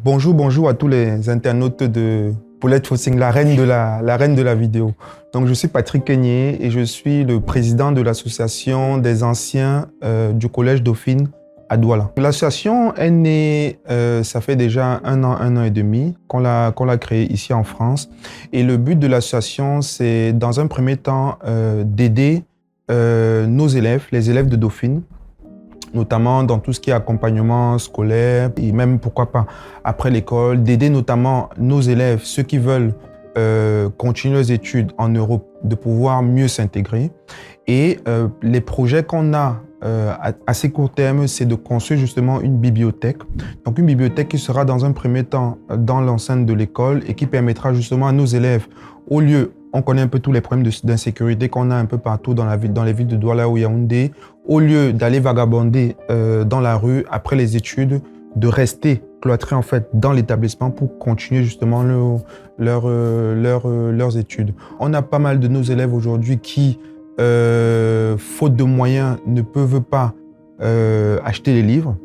Bonjour à tous les internautes de Paulette Fossing, la reine de la vidéo. Donc, je suis Patrick Kenyé et je suis le président de l'association des anciens du Collège Dauphine à Douala. L'association est née, ça fait déjà un an et demi qu'on l'a créée ici en France. Et le but de l'association, c'est dans un premier temps d'aider nos élèves, les élèves de Dauphine, notamment dans tout ce qui est accompagnement scolaire et même, pourquoi pas, après l'école, d'aider notamment nos élèves, ceux qui veulent continuer leurs études en Europe, de pouvoir mieux s'intégrer. Et les projets qu'on a à assez court terme, c'est de construire justement une bibliothèque. Donc une bibliothèque qui sera dans un premier temps dans l'enceinte de l'école et qui permettra justement à nos élèves, au lieu, on connaît un peu tous les problèmes d'insécurité qu'on a un peu partout dans les villes de Douala ou Yaoundé, au lieu d'aller vagabonder dans la rue après les études, de rester cloîtrés en fait dans l'établissement pour continuer justement leurs études. On a pas mal de nos élèves aujourd'hui qui, faute de moyens, ne peuvent pas acheter les livres.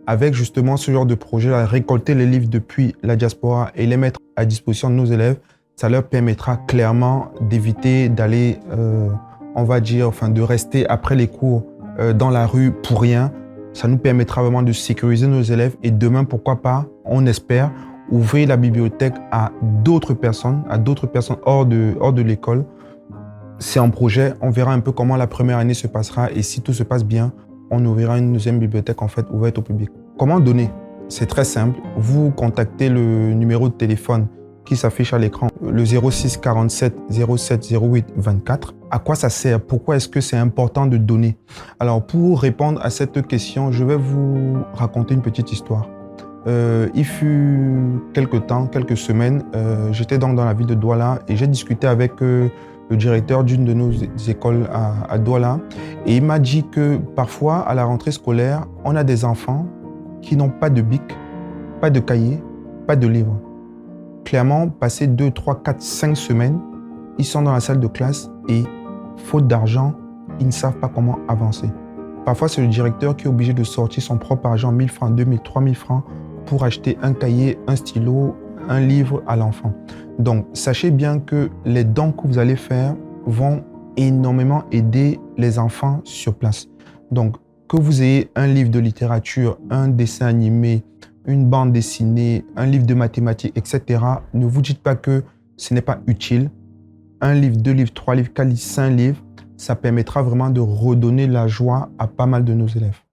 Avec justement ce genre de projet, récolter les livres depuis la diaspora et les mettre à disposition de nos élèves, ça leur permettra clairement d'éviter d'aller, on va dire, enfin de rester après les cours dans la rue pour rien. Ça nous permettra vraiment de sécuriser nos élèves et demain, pourquoi pas, on espère, ouvrir la bibliothèque à d'autres personnes hors de l'école. C'est un projet, on verra un peu comment la première année se passera et si tout se passe bien, on ouvrira une deuxième bibliothèque en fait ouverte au public. Comment donner? C'est très simple, vous contactez le numéro de téléphone qui s'affiche à l'écran, le 06 47 07 08 24. À quoi ça sert? Pourquoi est-ce que c'est important de donner? Alors, pour répondre à cette question, je vais vous raconter une petite histoire. Il fut quelques semaines, j'étais donc dans la ville de Douala et j'ai discuté avec le directeur d'une de nos écoles à Douala et il m'a dit que parfois, à la rentrée scolaire, on a des enfants qui n'ont pas de bic, pas de cahier, pas de livre. Clairement, passé 2, 3, 4, 5 semaines, ils sont dans la salle de classe et, faute d'argent, ils ne savent pas comment avancer. Parfois, c'est le directeur qui est obligé de sortir son propre argent, 1000 francs, 2000, 3000 francs, pour acheter un cahier, un stylo, un livre à l'enfant. Donc, sachez bien que les dons que vous allez faire vont énormément aider les enfants sur place. Donc, que vous ayez un livre de littérature, un dessin animé, une bande dessinée, un livre de mathématiques, etc. Ne vous dites pas que ce n'est pas utile. Un livre, 2 livres, 3 livres, 4 livres, 5 livres, ça permettra vraiment de redonner la joie à pas mal de nos élèves.